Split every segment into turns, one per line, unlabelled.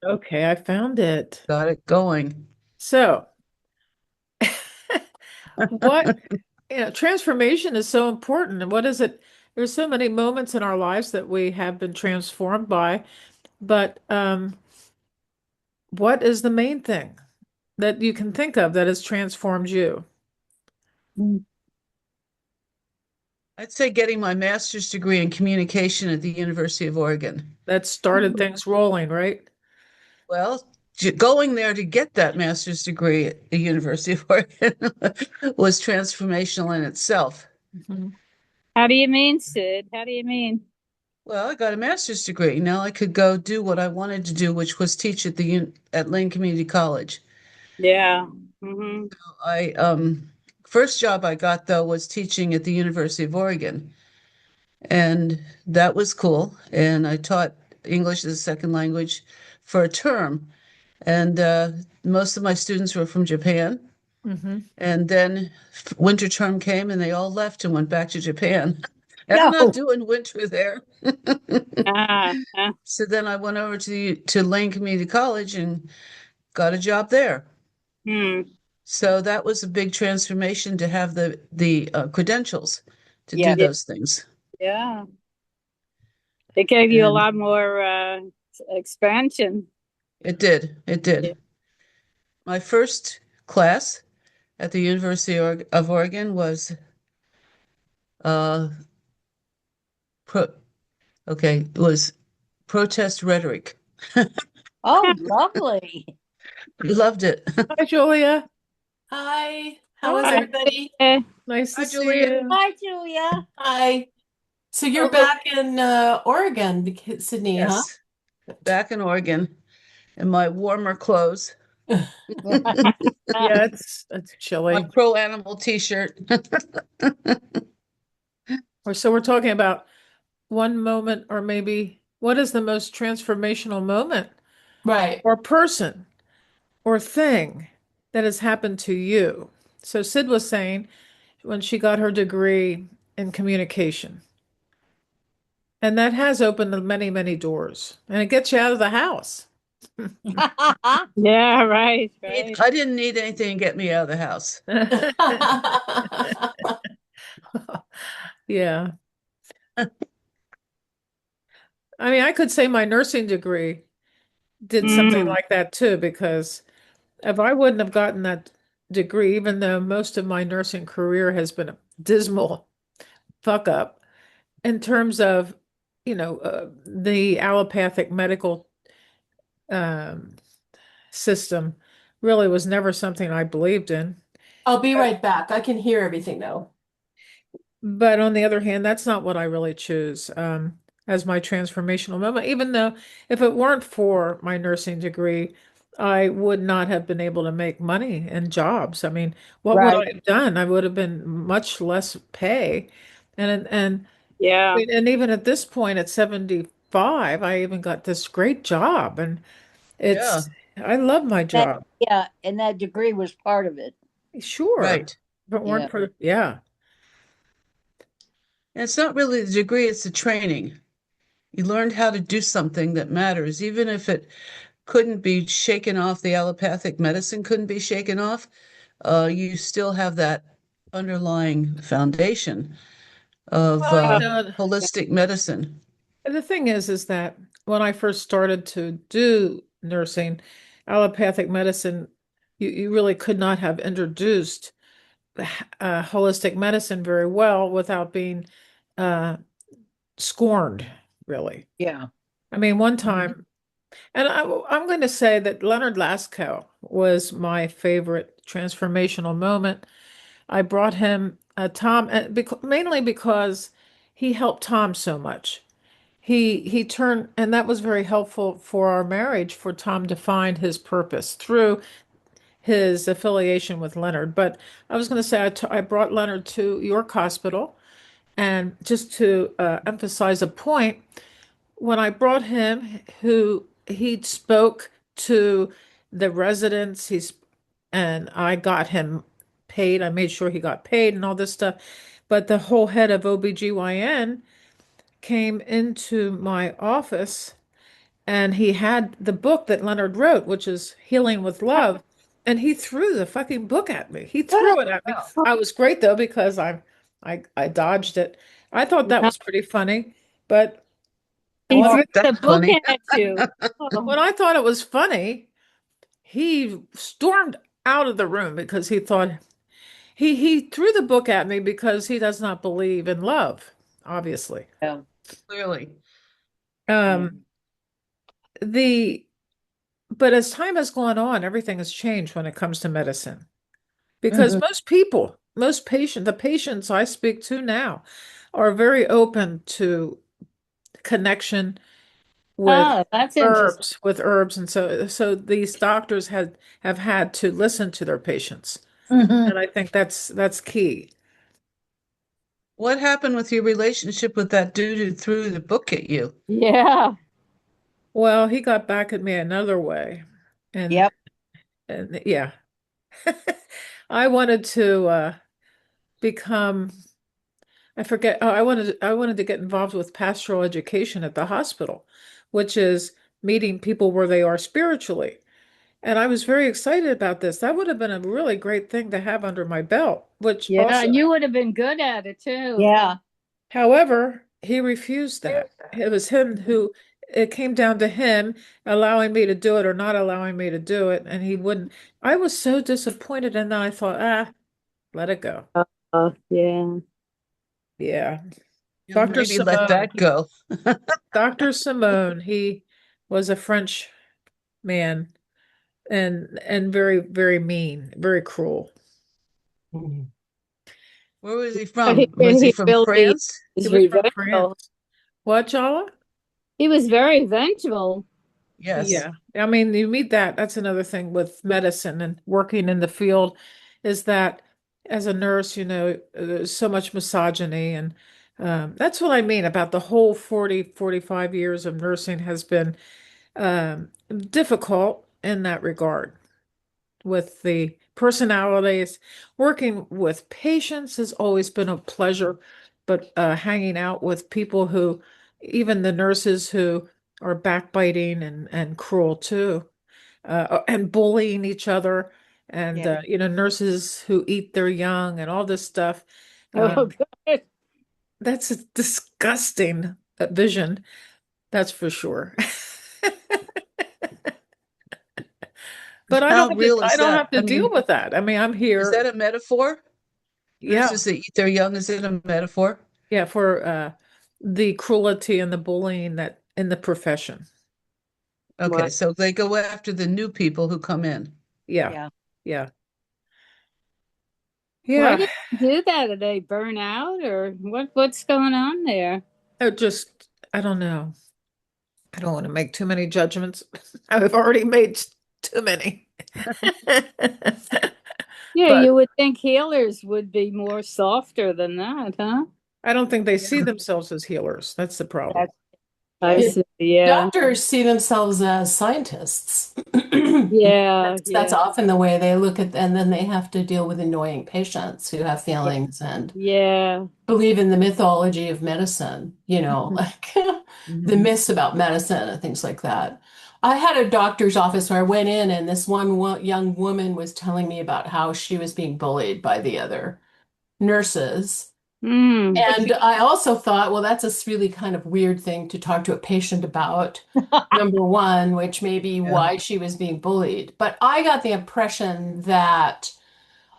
Okay, I found it.
Got it going.
So, what, transformation is so important. And what is it? There's so many moments in our lives that we have been transformed by, but what is the main thing that you can think of that has transformed you,
I'd say getting my master's degree in communication at the University of Oregon.
that started things rolling, right?
Well, going there to get that master's degree at the University of Oregon was transformational in itself.
Mhm.
How do you mean, Sid? How do you mean?
Well, I got a master's degree. Now I could go do what I wanted to do, which was teach at at Lane Community College.
Yeah. Hmm.
I first job I got though was teaching at the University of Oregon, and that was cool. And I taught English as a second language for a term, and most of my students were from Japan.
Hmm.
And then winter term came, and they all left and went back to Japan. And I'm not
No.
doing winter there.
Ah.
So then I went over to Lane Community College and got a job there.
Hmm.
So that was a big transformation to have the credentials to do
Yeah.
those things.
Yeah. It gave you a
And
lot more expansion.
it did. It
Yeah.
did. My first class at the University of Oregon was uh pro okay, it was protest rhetoric.
Oh, lovely.
Loved it.
Hi, Julia.
Hi, how is
Hi.
everybody?
Eh,
Nice to
Hi,
see
Julia.
you.
Hi, Julia.
Hi. So you're
Oh,
back in Oregon, Sydney, huh?
Yes, back in Oregon in my warmer clothes,
yeah, it's
my
chilly.
pro animal t-shirt.
So we're talking about one moment, or maybe what is the most transformational moment
Right.
or person or thing that has happened to you? So Sid was saying when she got her degree in communication, and that has opened many, many doors, and it gets you out of the house.
yeah, right, right.
I didn't need anything to get me out of the house.
Yeah. I mean, I could say my nursing degree did something
Mm.
like that too, because if I wouldn't have gotten that degree, even though most of my nursing career has been a dismal fuck up in terms of, the allopathic medical um, system really was never something I believed in.
I'll be right back. I can hear everything though.
But on the other hand, that's not what I really choose as my transformational moment, even though if it weren't for my nursing degree, I would not have been able to make money in jobs. I mean, what would I
Right.
have done? I would have been much less pay. And
Yeah.
and even at this point at 75, I even got this great job and
Yeah,
I love my
That,
job.
yeah, and that degree was part of it.
Sure.
right.
If it weren't
Yeah.
for, yeah.
And it's not really the degree, it's the training. You learned how to do something that matters, even if it couldn't be shaken off, the allopathic medicine couldn't be shaken off. You still have that underlying foundation of
Well,
Yeah.
holistic medicine.
the thing is that when I first started to do nursing, allopathic medicine, you really could not have introduced holistic medicine very well without being uh, scorned, really.
Yeah.
I mean, one
Mhm.
time, and I'm going to say that Leonard Laskow was my favorite transformational moment. I brought him Tom, mainly because he helped Tom so much. He turned, and that was very helpful for our marriage, for Tom to find his purpose through his affiliation with Leonard. But I was going to say, I brought Leonard to York Hospital, and just to emphasize a point, when I brought him, who he spoke to the residents, and I got him paid. I made sure he got paid and all this stuff. But the whole head of OBGYN came into my office and he had the book that Leonard wrote, which is Healing with Love, and he threw the fucking book at me. He threw it at me. I was great though because I dodged it. I thought that was pretty funny, but
He
Oh,
threw the
that's
book
funny.
at you. Oh,
when I thought it was funny, he stormed out of the room because he thought he threw the book at me because he does not believe in love, obviously.
Yeah.
Clearly.
Um, the but as time has gone on, everything has changed when it comes to medicine because
Mhm.
most people, the patients I speak to now are very open to connection with
oh, that's interesting.
herbs, and so these doctors have had to listen to their patients,
Mhm.
and I think that's key.
What happened with your relationship with that dude who threw the book at you?
Yeah.
Well, he got back at me another way, and
Yep.
yeah, I wanted to become. I forget. Oh, I wanted to get involved with pastoral education at the hospital, which is meeting people where they are spiritually. And I was very excited about this. That would have been a really great thing to have under my belt, which
Yeah,
also,
and you would have been good at it too.
Yeah.
however, he refused that. It was him who, it came down to him allowing me to do it or not allowing me to do it, and he wouldn't. I was so disappointed, and then I thought, let it go.
Yeah.
Yeah.
Yeah,
Dr.
maybe let
Simone,
that go.
Dr. Simone, he was a French man and very, very mean, very cruel.
Where was he
But he,
from?
and
Was he
he
from
really
France?
He
is
was from
revengeful.
France. What, Jala?
He was very vengeful.
Yes.
Yeah. I mean, you meet that. That's another thing with medicine and working in the field is that as a nurse, there's so much misogyny. And that's what I mean about the whole 45 years of nursing has been difficult in that regard with the personalities. Working with patients has always been a pleasure, but hanging out with people who, even the nurses who are backbiting and cruel too, and bullying each other, and
Yeah.
nurses who eat their young and all this stuff.
Oh,
Um,
good.
that's a disgusting vision, that's for sure. But I don't
How
have to
real
I
is
don't
that?
have to
I
deal
mean,
with that. I mean, I'm
is
here.
that a metaphor?
Yeah,
Nurses that eat their young, is it a metaphor?
yeah, for the cruelty and the bullying that in the profession.
Okay,
Wow.
so they go after the new people who come in.
Yeah,
Yeah.
yeah,
Why
yeah.
did they do that? Are they burn out or what's going on there?
I don't know. I don't want to make too many judgments. I've already made too many.
Yeah,
But
you would think healers would be more softer than that, huh?
I don't think they see themselves as healers. That's the problem.
That's, I
Yeah.
see. Yeah.
Doctors see themselves as scientists.
Yeah,
That's
yeah.
often the way they look at, and then they have to deal with annoying patients who have feelings and
Yeah.
believe in the mythology of medicine, like the
Mhm.
myths about medicine and things like that. I had a doctor's office where I went in, and this one young woman was telling me about how she was being bullied by the other nurses.
Mm.
And I also thought, well, that's a really kind of weird thing to talk to a patient about, number one, which may be
Yeah.
why she was being bullied. But I got the impression that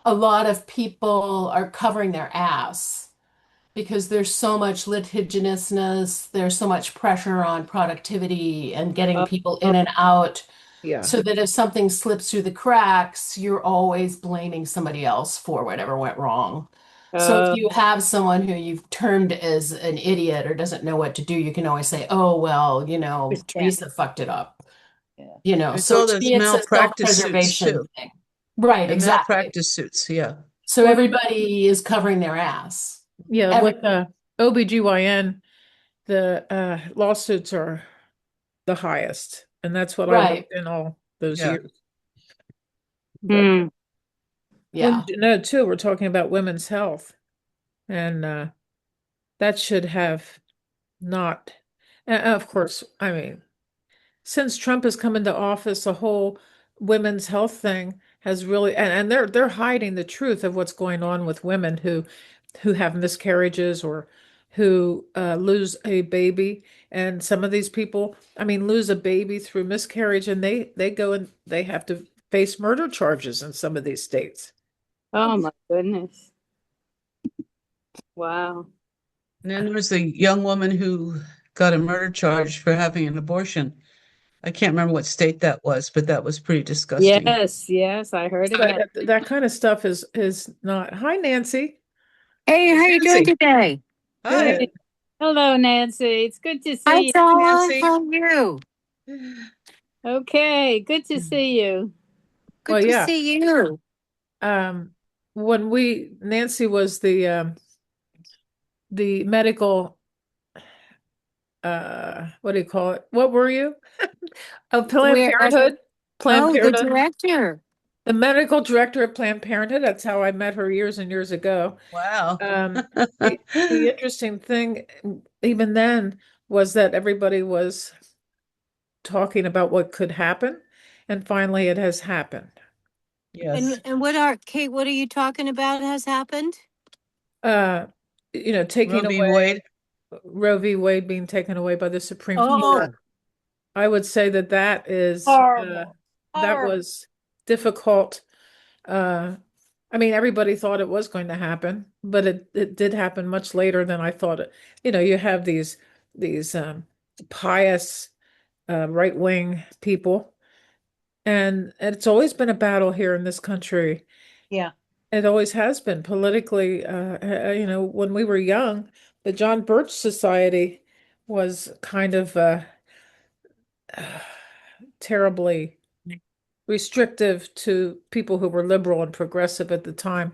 a lot of people are covering their ass because there's so much litigiousness, there's so much pressure on productivity and getting
Oh,
people in and out,
Yeah.
so that if something slips through the cracks, you're always blaming somebody else for whatever went wrong. So if
oh,
you have someone who you've termed as an idiot or doesn't know what to do, you can always say, "Oh, well,
Understand.
Teresa fucked it up."
Yeah.
There's
So
all
to
those
me, it's a
malpractice suits
self-preservation
too.
thing. Right,
And
exactly.
malpractice suits, yeah.
So
Well,
everybody is covering their ass.
yeah,
Every,
with OBGYN, the lawsuits are the highest, and that's what I
right.
worked in all those
Yeah.
years. But
mm.
when
Yeah.
too, we're talking about women's health, and that should have not. And of course, I mean, since Trump has come into office, the whole women's health thing has really, and they're hiding the truth of what's going on with women who have miscarriages or who lose a baby. And some of these people, I mean, lose a baby through miscarriage, and they go and they have to face murder charges in some of these states.
Oh my goodness. Wow.
And then there was a young woman who got a murder charge for having an abortion. I can't remember what state that was, but that was pretty disgusting.
Yes, yes, I heard of
So
that.
that kind of stuff is not. Hi, Nancy.
Hey, how you doing
Nancy.
today?
Hi.
Good. Hello, Nancy. It's good to
Hi,
see you.
Donna.
Nancy.
How are you?
Okay, good to see you.
Good
Well,
to
yeah.
see you.
When Nancy was the medical, what do you call it? What were you? Oh, Planned
Where-
Parenthood. Planned
Oh, the
Parenthood.
director.
The medical director of Planned Parenthood. That's how I met her years and years ago.
Wow.
The interesting thing, even then, was that everybody was talking about what could happen, and finally it has happened.
Yes.
And Kate, what are you talking about has happened?
Taking
Roe v.
away
Wade.
Roe v. Wade being taken away by the Supreme
Oh.
Court. I would say that is
Horrible.
that
Horrible.
was difficult. I mean, everybody thought it was going to happen, but it did happen much later than I thought it. You have these pious right-wing people, and it's always been a battle here in this country.
Yeah.
It always has been politically. When we were young, the John Birch Society was kind of terribly restrictive to people who were liberal and progressive at the time.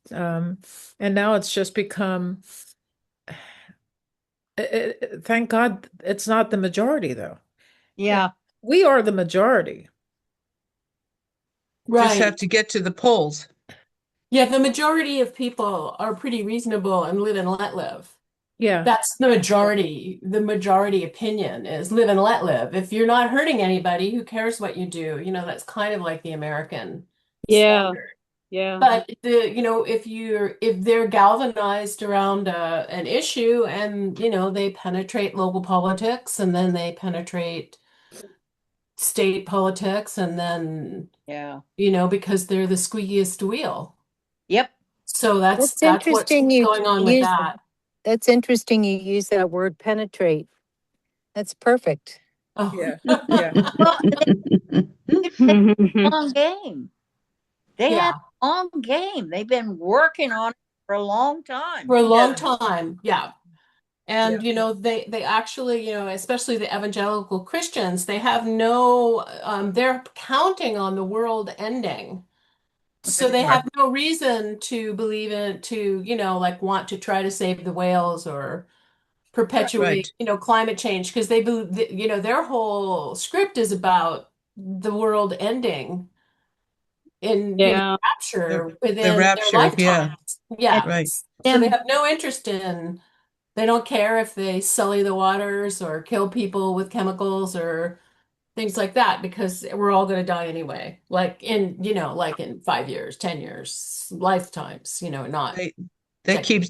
And now it's just become, thank God it's not the majority, though.
Yeah.
We are the majority.
Just have
Right.
to get to the polls.
Yeah, the majority of people are pretty reasonable and live and let live.
Yeah.
That's the majority. The majority opinion is live and let live. If you're not hurting anybody, who cares what you do? That's kind of like the American
Yeah,
standard.
yeah.
But if they're galvanized around an issue and they penetrate local politics and then they penetrate state politics and then
Yeah.
because they're the squeakiest wheel.
Yep.
So that's
That's
what's
interesting you
going on with
use
that.
That's interesting you use that word penetrate. That's perfect.
Oh.
Yeah. Yeah.
Well, it's a long game. They
Yeah.
have a long game. They've been working on it for a long time.
For a long
Yeah.
time, yeah. And they actually, especially the evangelical Christians, they have they're counting on the world ending. So they have no reason to believe in to, like want to try to save the whales or perpetuate, climate change because they believe, their whole script is about the world ending in
Yeah.
rapture
The
within their
rapture, yeah.
lifetimes. Yeah.
Right.
So they have no interest in, they don't care if they sully the waters or kill people with chemicals or things like that because we're all going to die anyway. Like in 5 years, 10 years, lifetimes, not.
They keep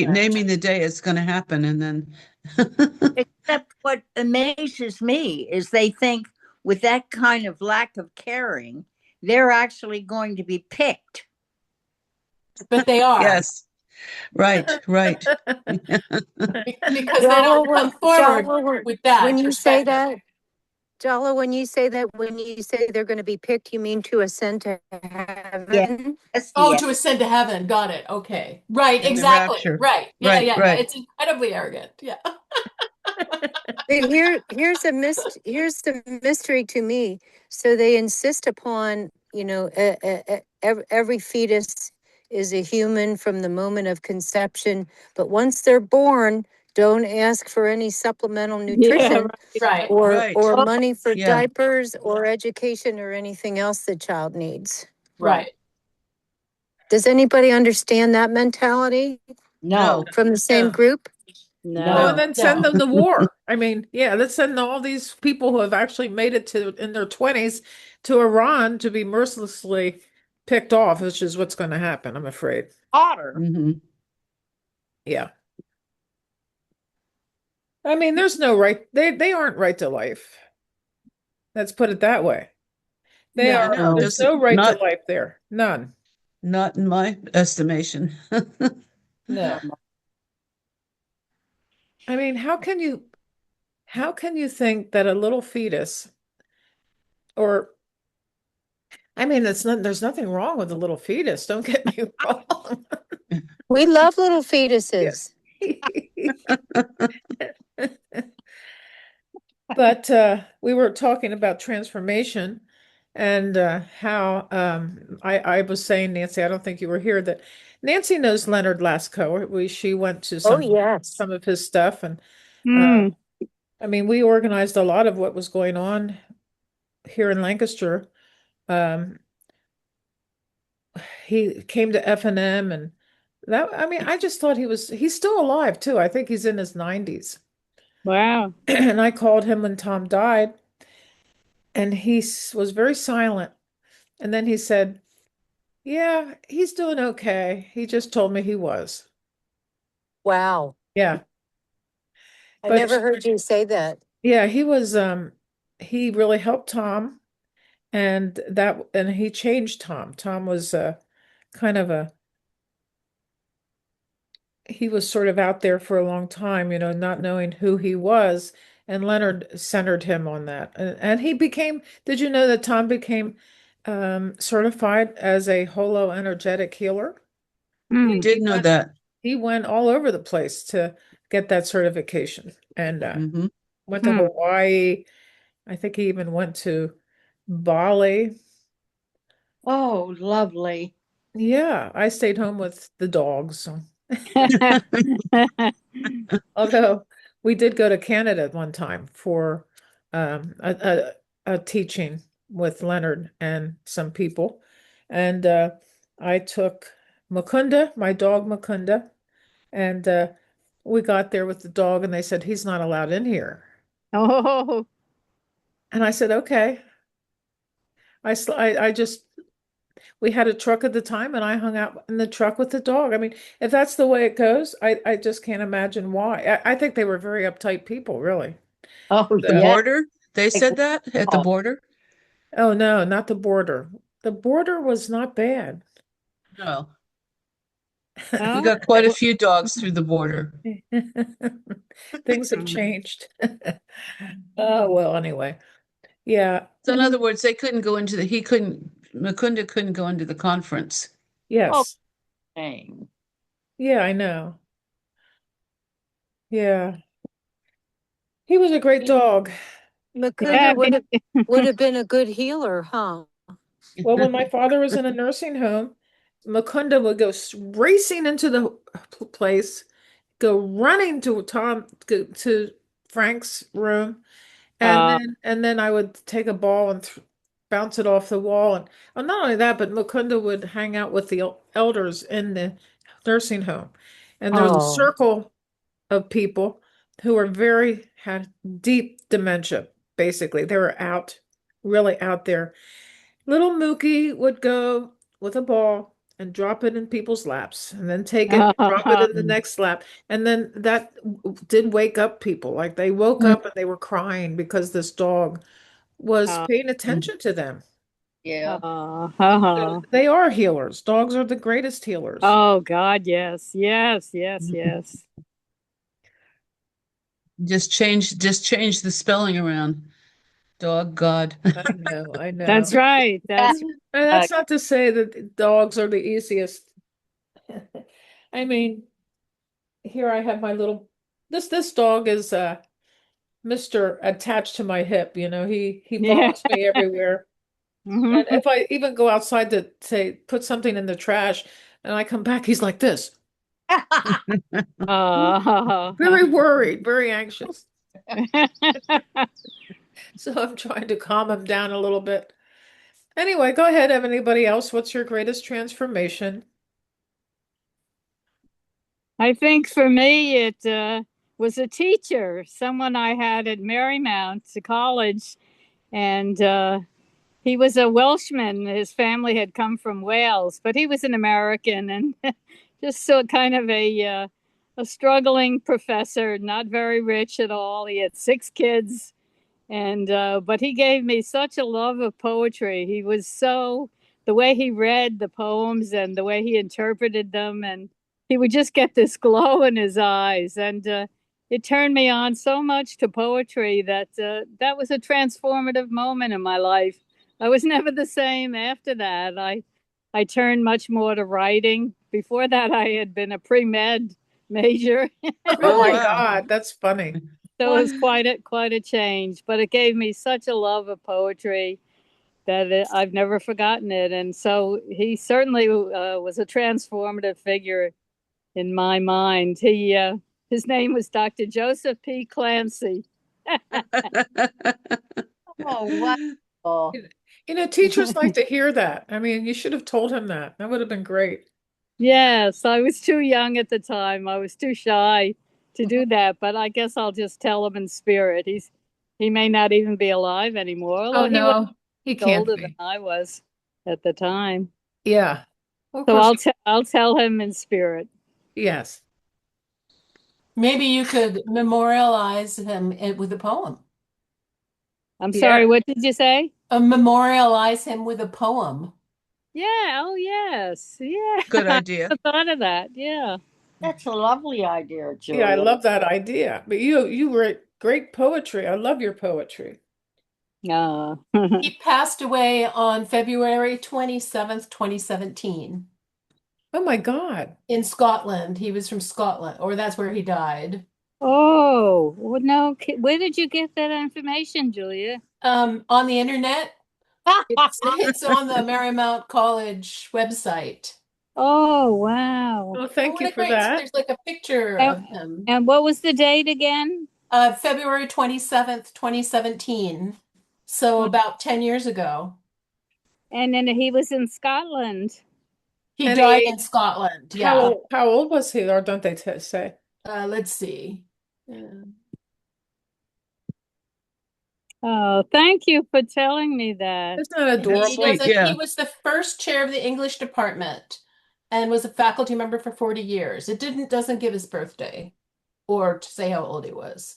naming the day it's going to happen, and then
Except what amazes me is they think with that kind of lack of caring, they're actually going to be picked.
But they are.
yes, right.
Because they don't come forward with that
when you say
perspective.
that, Jala, when you say they're going to be picked, you mean to ascend to heaven?
Yes,
Oh,
yes.
to ascend to heaven. Got it. Okay. Right.
In the
Exactly.
rapture.
Right. Yeah.
Right,
Yeah.
right.
It's incredibly arrogant. Yeah.
But here's the mystery to me. So they insist upon, every fetus is a human from the moment of conception, but once they're born, don't ask for any supplemental nutrition
Right.
Right.
or money for
Yeah.
diapers or education or anything else the child needs.
Right.
Does anybody understand that mentality
No,
from the same
Yeah.
group?
No,
No.
and then send
No.
them to war. I mean, yeah, let's send all these people who have actually made it to in their 20s to Iran to be mercilessly picked off, which is what's going to happen, I'm afraid.
Otter.
Mhm.
Yeah. I mean, there's no right, they aren't right to life. Let's put it that way. They
No.
are,
No,
there's
doesn't
no right to
not
life there. None.
not in my estimation.
No. I mean, how can you think that a little fetus or I mean, there's nothing wrong with a little fetus, don't get me wrong.
We love little
Yeah.
fetuses.
But we were talking about transformation and how I was saying, Nancy, I don't think you were here, that Nancy knows Leonard Lasco. She went to
Oh, yes.
some of his stuff, and
Hmm.
I mean, we organized a lot of what was going on here in Lancaster. Um, he came to F&M and that, I mean, I just thought he's still alive too. I think he's in his 90s.
Wow.
And I called him when Tom died, and he was very silent. And then he said, "Yeah, he's doing okay. He just told me he was."
Wow.
Yeah.
I
But
never heard you say that.
yeah, he really helped Tom, and he changed Tom. Tom was kind of a he was sort of out there for a long time, not knowing who he was, and Leonard centered him on that. And he became, did you know that Tom became certified as a holo energetic healer?
Hmm.
Did know that.
He went all over the place to get that certification and
Hmm.
went to
Hmm.
Hawaii. I think he even went to Bali.
Oh, lovely.
Yeah, I stayed home with the dogs. So. Although we did go to Canada one time for a teaching with Leonard and some people. And I took Mukunda, my dog Mukunda, and we got there with the dog and they said, he's not allowed in here.
Oh.
And I said, okay. I just, we had a truck at the time and I hung out in the truck with the dog. I mean, if that's the way it goes, I just can't imagine why. I think they were very uptight people, really.
Oh,
The
yeah.
border? They said that at the
Oh.
border?
Oh, no, not the border. The border was not bad.
No. We
Oh.
got quite a few dogs through the border.
Things have changed. Oh, well, anyway. Yeah.
So in other words, they couldn't go into Mukunda couldn't go into the conference.
Yes.
Dang.
Yeah, I know. Yeah. He was a great dog.
Yeah.
Mukunda would have been a good healer, huh?
Well, when my father was in a nursing home, Mukunda would go racing into the place, go running to Frank's room, and
Uh,
then I would take a ball and bounce it off the wall. And not only that, but Mukunda would hang out with the elders in the nursing home. And there was a
Oh,
circle of people who had deep dementia, basically. They were really out there. Little Mookie would go with a ball and drop it in people's laps and then take it, drop it in the next lap. And then that did wake up people. Like they woke
Mm.
up and they were crying because this dog was paying attention to them.
Yeah.
So they are healers. Dogs are the greatest healers.
Oh God, yes, yes, yes, yes.
Just change the spelling around. Dog God.
I know.
That's right. That's
And that's not to say that dogs are the easiest. I mean, here I have my little this dog is Mr. attached to my hip, he
yeah.
follows me everywhere. And if I even go outside to say put something in the trash and I come back, he's like this. Very worried, very anxious. So I'm trying to calm him down a little bit. Anyway, go ahead, anybody else? What's your greatest transformation?
I think for me, it was a teacher, someone I had at Marymount College, and he was a Welshman. His family had come from Wales, but he was an American and just so kind of a struggling professor, not very rich at all. He had 6 kids, and but he gave me such a love of poetry. He was so the way he read the poems and the way he interpreted them, and he would just get this glow in his eyes, and it turned me on so much to poetry that that was a transformative moment in my life. I was never the same after that. I turned much more to writing. Before that, I had been a pre-med major,
Oh my
wow.
God, that's funny.
so it was quite a change. But it gave me such a love of poetry that I've never forgotten it. And so he certainly was a transformative figure in my mind. His name was Dr. Joseph P. Clancy.
Oh, wow.
You know, teachers like to hear that. I mean, you should have told him that. That would have been great.
Yes, I was too young at the time. I was too shy to do that, but I guess I'll just tell him in spirit. He may not even be alive anymore.
Oh
Although he was
no, he can't
older than
be.
I was at the time.
Yeah. Well, of
So
course,
I'll tell him in spirit.
yes.
Maybe you could memorialize him with a poem.
I'm
Yeah.
sorry, what did you say?
Memorialize him with a poem.
Yeah, oh yes. Yeah.
Good
I
idea.
never thought of that. Yeah.
That's a lovely idea, Julia.
Yeah, I love that idea. But you write great poetry. I love your poetry.
He passed away on February 27th, 2017
Oh my God.
in Scotland. He was from Scotland, or that's where he died.
Oh, well, no. Where did you get that information, Julia?
On the internet. It's on the Marymount College website.
Oh, wow.
Oh, thank
What
you
a
for
great-
that.
There's like a picture of him.
And what was the date again?
February 27th, 2017. So about 10 years ago.
And then he was in Scotland.
He
And
died
he-
in Scotland.
How
Yeah.
how old was he, or don't they say?
Let's see.
Oh, thank you for telling me that.
Isn't that
He
adorable?
Sweet, yeah.
He was the first chair of the English department and was a faculty member for 40 years. It doesn't give his birthday or to say how old he was.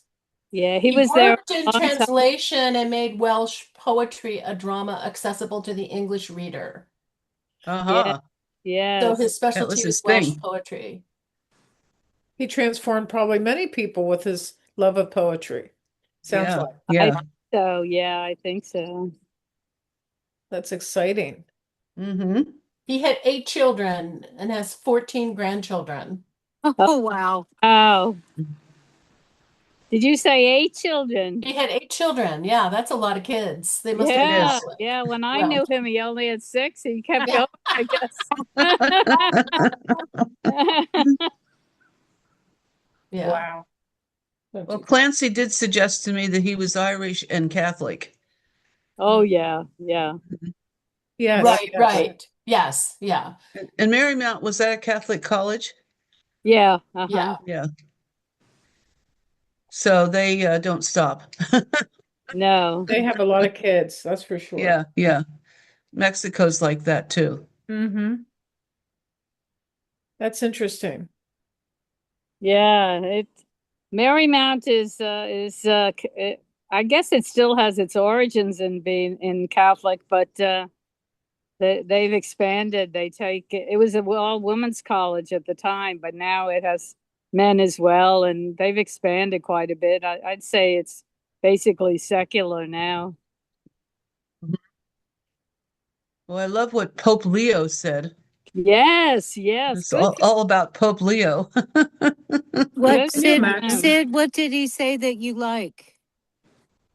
Yeah, he was there
worked
a
in
long time.
translation and made Welsh poetry a drama accessible to the English reader.
Uh-huh.
So
Yes.
his specialty
was
was
his
Welsh
thing.
poetry.
He transformed probably many people with his love of poetry. Sounds
Yeah.
like
Yeah.
So, yeah, I think so.
that's exciting.
Mm-hmm.
He had 8 children and has 14 grandchildren.
Oh, wow.
Oh. Did you say 8 children?
He had 8 children. Yeah, that's a lot of kids. They must have been
Yeah,
Catholic.
yeah. When I
Well.
knew him, he only had 6. He kept going, I guess.
Yeah.
Wow.
Well, Clancy did suggest to me that he was Irish and Catholic.
Oh, yeah, yeah.
Yes.
Right,
yes.
right. Yes, yeah.
And Marymount, was that a Catholic college?
Yeah. Uh-huh.
Yeah.
Yeah. So they don't stop.
No.
They have a lot of kids, that's for sure.
Yeah, yeah. Mexico's like that too.
Mm-hmm. That's interesting.
Yeah, Marymount I guess it still has its origins in being in Catholic, but they've expanded. It was a all women's college at the time, but now it has men as well, and they've expanded quite a bit. I'd say it's basically secular now.
Well, I love what Pope Leo said.
Yes, yes.
It's
Good.
all about Pope Leo.
Good
What,
for
you
him.
imagine?
Sid, what did he say that you like?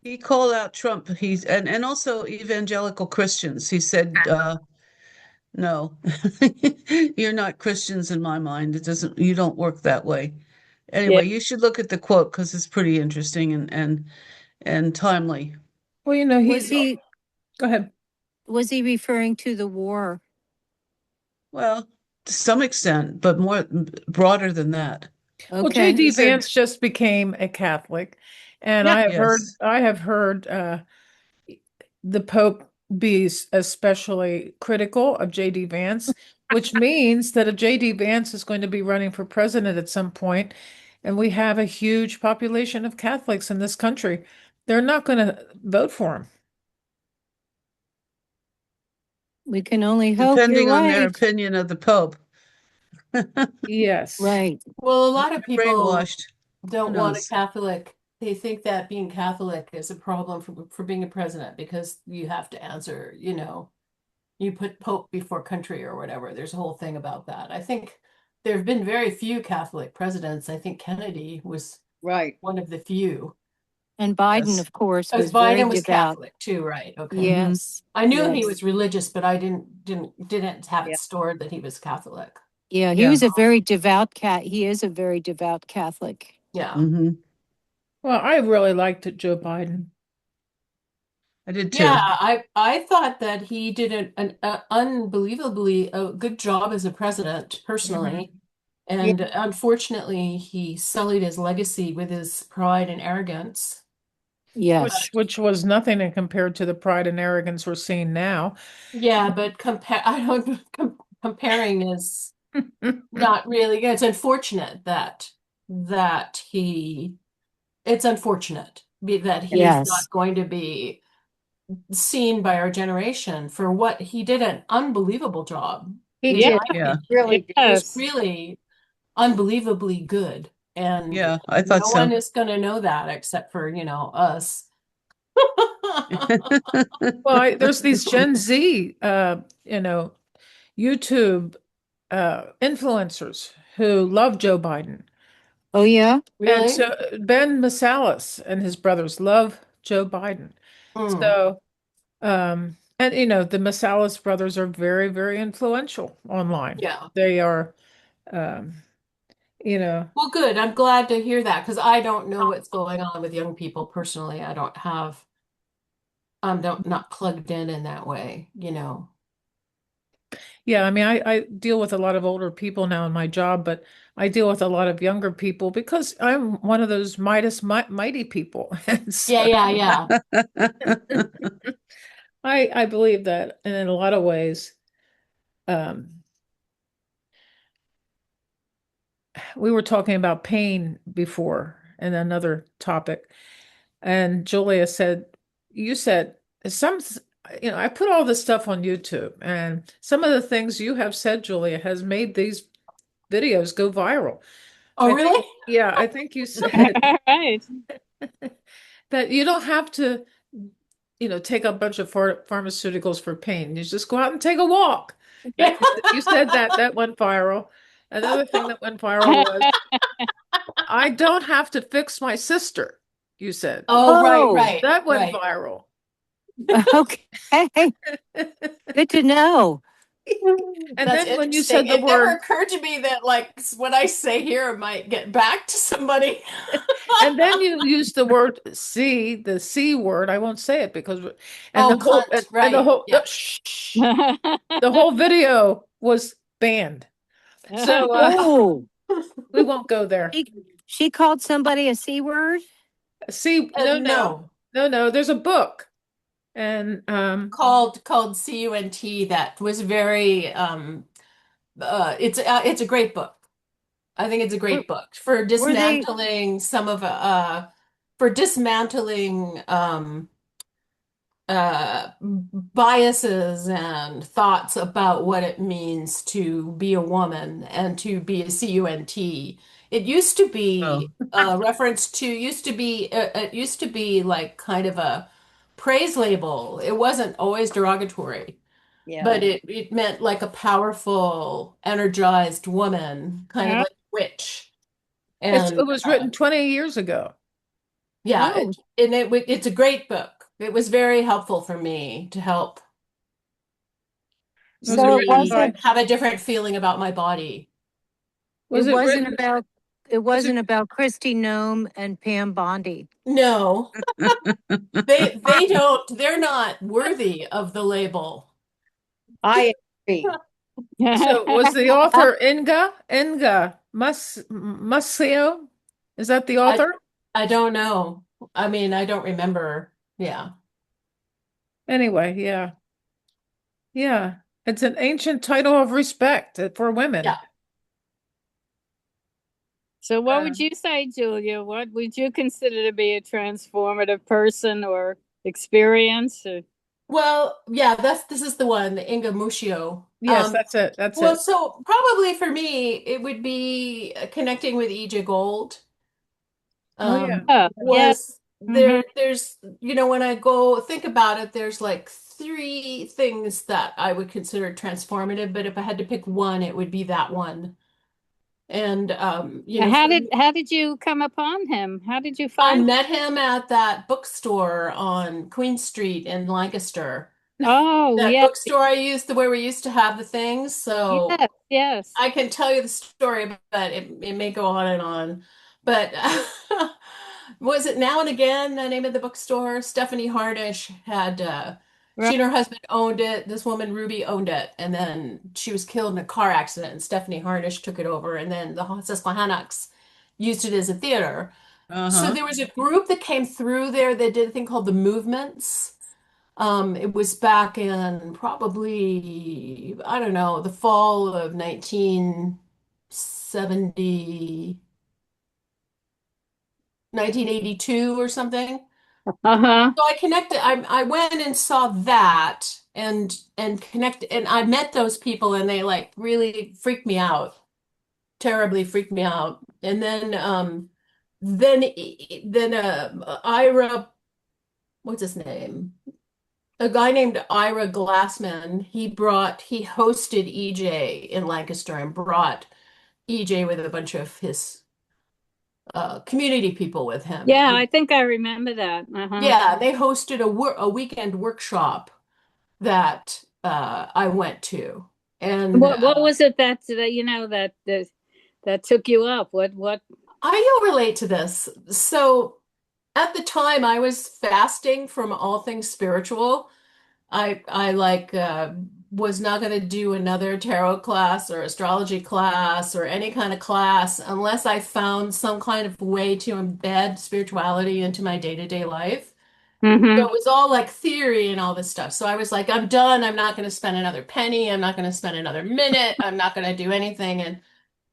He called out Trump. And also evangelical Christians. He said, no, you're not Christians in my mind. You don't work that way. Anyway, you should look at the quote because it's pretty interesting and timely.
Well, you know, go ahead.
Was he referring to the war?
Well, to some extent, but more broader than that.
Well,
Okay.
J.D.
He said,
Vance just became a Catholic, and
Yeah.
yes.
I have heard the Pope be especially critical of J.D. Vance, which means that if J.D. Vance is going to be running for president at some point, and we have a huge population of Catholics in this country, they're not going to vote for him.
We can only hope you're
Depending on their
right.
opinion of the Pope.
Yes.
Right.
Well, a lot of people
Brainwashed. Who
don't want a
knows?
Catholic. They think that being Catholic is a problem for being a president because you have to answer, you put Pope before country or whatever. There's a whole thing about that. I think there have been very few Catholic presidents. I think Kennedy was
Right.
one of the few.
And Biden,
Yes.
of course,
As
was very
Biden was
devout.
Catholic too, right? Okay.
Yes.
I knew he
Yes.
was religious, but I didn't have
Yeah.
it stored that he was Catholic.
Yeah, he
Yeah.
was a very devout cat. He is a very devout Catholic.
Yeah.
Hmm.
Well, I really liked Joe Biden.
I did too.
Yeah, I thought that he did an unbelievably good job as a president personally.
Yeah.
And unfortunately, he sullied his legacy with his pride and arrogance.
Yes.
Which was nothing in compared to the pride and arrogance we're seeing now.
Yeah, but comparing is not really. It's unfortunate that it's unfortunate that he is
Yes.
not going to be seen by our generation for what he did an unbelievable job.
He
In
did.
my
Yeah.
opinion.
Really
It was
Yes.
really unbelievably good. And
Yeah, I thought
no
so.
one is going to know that except for, us.
Well, there's these Gen Z, YouTube influencers who love Joe Biden.
Oh, yeah.
And
Really?
so Ben Masalis and his brothers love Joe Biden.
Mm.
So, and the Masalis brothers are very, very influential online.
Yeah.
They are, um,
Well, good. I'm glad to hear that because I don't know what's going on with young people personally. Not plugged in that way.
yeah, I mean, I deal with a lot of older people now in my job, but I deal with a lot of younger people because I'm one of those mighty people. And so
Yeah.
I believe that, and in a lot of ways, um, we were talking about pain before in another topic, and Julia said, you said some, I put all this stuff on YouTube, and some of the things you have said, Julia, has made these videos go viral.
Oh, really?
Yeah, I think you said
Right.
that you don't have to, take a bunch of pharmaceuticals for pain. You just go out and take a walk.
Yeah.
You said that went viral. Another thing that went viral was, I don't have to fix my sister, you said.
Oh,
Oh.
right.
That went
Right.
viral.
Okay. Good to know.
And
That's
then when you said
interesting.
the
It never
word,
occurred to me that what I say here might get back to somebody.
and then you used the word C, the C word. I won't say it because, and
Oh,
the whole,
cunt,
and the
right.
whole,
Yeah.
shh, the whole video was banned. So
Oh,
we won't go there.
she called somebody a C word?
See, no. There's a book, and
Called CUNT that was very it's a great book. I think it's a great book for
Were they
dismantling for dismantling biases and thoughts about what it means to be a woman and to be a CUNT. It used to be a reference to it used to be like kind of a praise label. It wasn't always derogatory,
Yeah.
but it meant like a powerful, energized woman, kind of like a witch. And
it was written 20 years ago.
yeah,
Oh.
it's a great book. It was very helpful for me to help
Was
So
it
it
written
wasn't
by,
have a different feeling about my body.
was
it
it
wasn't
written,
about it wasn't about Christy Nome and Pam Bondi.
No, they're not worthy of the label.
I agree.
so was the author Inga Muscio. Is that the author?
I don't know. I mean, I don't remember. Yeah.
Anyway, yeah. Yeah. It's an ancient title of respect for women.
Yeah.
So what
Uh,
would you say, Julia? What would you consider to be a transformative person or experience? Or...
Well, yeah, this is the one, the Inga Muscio.
yes, that's it. That's
Well,
it.
so probably for me, it would be connecting with EJ Gold.
Oh, yeah.
Oh, yeah.
Was
Mhm.
there's when I go think about it, there's like three things that I would consider transformative, but if I had to pick one, it would be that one. And
How
for
did
me,
how did you come upon him? How did you
I
find?
met him at that bookstore on Queen Street in Lancaster.
Oh,
That
yeah,
bookstore where we used to have the things. So
yes, yes.
I can tell you the story, but it may go on and on. But was it Now and Again, the name of the bookstore? Stephanie Harnish had she
Right.
and her husband owned it. This woman, Ruby, owned it, and then she was killed in a car accident, and Stephanie Harnish took it over, and then the Susquehannocks used it as a theater. So
Uh-huh.
there was a group that came through there that did a thing called the Movements. It was back in probably, I don't know, the fall of 1970, 1982 or something.
Uh-huh.
So I went and saw that and connected, and I met those people and they like really freaked me out, terribly freaked me out. And then Ira, what's his name? A guy named Ira Glassman, he hosted EJ in Lancaster and brought EJ with a bunch of his community people with him.
Yeah,
And
I think I remember that. Uh-huh.
yeah, they hosted a weekend workshop that I went to. And
What was it that took you up? What?
You'll relate to this. So at the time, I was fasting from all things spiritual. I like was not going to do another tarot class or astrology class or any kind of class unless I found some kind of way to embed spirituality into my day-to-day life. So
Mm-hmm.
it was all like theory and all this stuff. So I was like, I'm done. I'm not going to spend another penny. I'm not going to spend another minute. I'm not going to do anything. And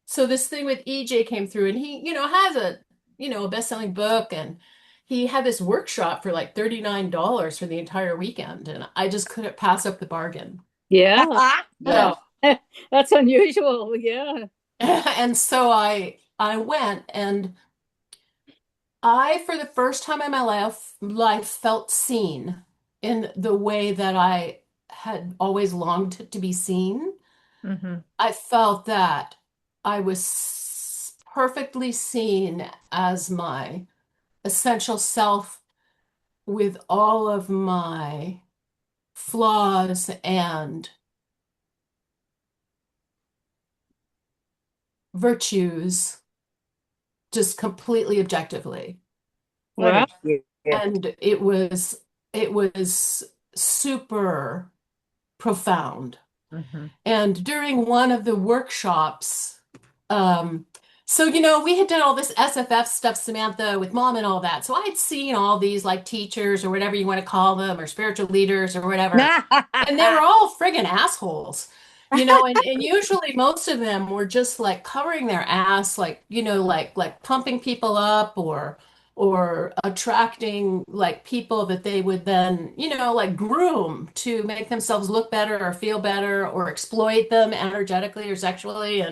so this thing with EJ came through and he, has a best-selling book and he had this workshop for like $39 for the entire weekend and I just couldn't pass up the bargain.
Yeah.
So,
That's unusual. Yeah.
and so I went and I for the first time in my life felt seen in the way that I had always longed to be seen.
Hmm.
I felt that I was perfectly seen as my essential self with all of my flaws and virtues, just completely objectively.
What a
Wow.
gift.
And it was super profound.
Hmm.
And during one of the workshops, um, so we had done all this SFF stuff, Samantha, with mom and all that. So I had seen all these like teachers or whatever you want to call them, or spiritual leaders or whatever, and they were all friggin' assholes. And usually most of them were just like covering their ass, like, like pumping people up or attracting like people that they would then, like groom to make themselves look better or feel better or exploit them energetically or sexually.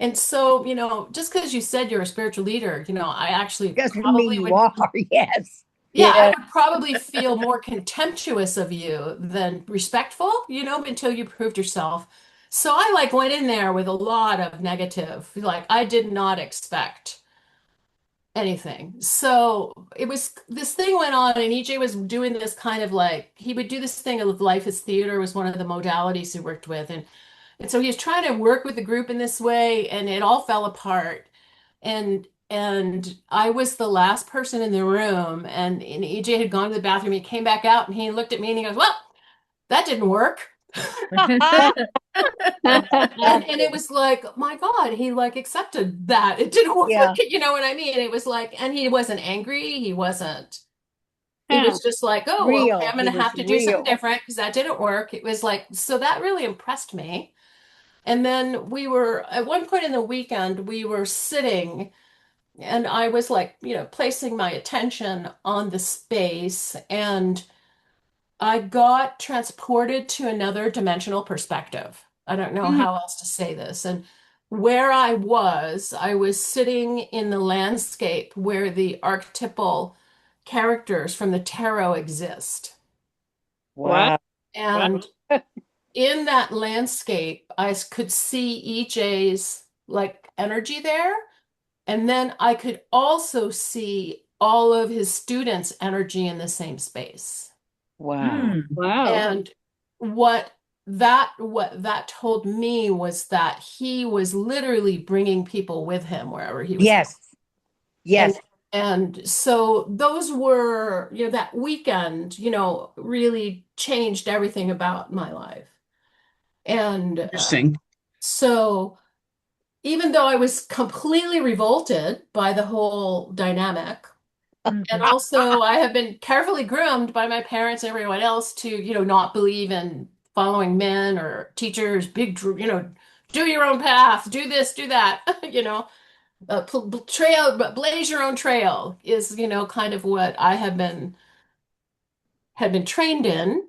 And so, just because you said you're a spiritual leader, I actually
Doesn't mean
probably
you
would,
are. Yes.
yeah, I
Yeah.
would probably feel more contemptuous of you than respectful, until you proved yourself. So I like went in there with a lot of negative, like I did not expect anything. So this thing went on, and EJ was doing this kind of like, he would do this thing of life as theater was one of the modalities he worked with. And so he was trying to work with the group in this way, and it all fell apart. And I was the last person in the room, and EJ had gone to the bathroom. He came back out and he looked at me and he goes, "Well, that didn't work." And it was like, my God, he like accepted that. It didn't work,
Yeah.
you know what I mean? It was like, and he wasn't angry. He wasn't, he
Huh.
was just like, oh, okay,
Real.
I'm
He
gonna
was
have to do something
real.
different because that didn't work. It was like, so that really impressed me. And then we were, at one point in the weekend, we were sitting and I was like, placing my attention on the space and I got transported to another dimensional perspective. I don't know
Mm.
how else to say this. And where I was sitting in the landscape where the archetypal characters from the tarot exist.
What?
Wow.
And in that landscape, I could see EJ's like energy there. And then I could also see all of his students' energy in the same space.
Wow.
Wow.
And what that told me was that he was literally bringing people with him wherever he was going.
Yes. Yes.
And so those were, that weekend, really changed everything about my life. And
Interesting.
so even though I was completely revolted by the whole dynamic, and also I have been carefully groomed by my parents and everyone else to, not believe in following men or teachers, do your own path, do this, do that, trail, blaze your own trail is, kind of what I have been had been trained in.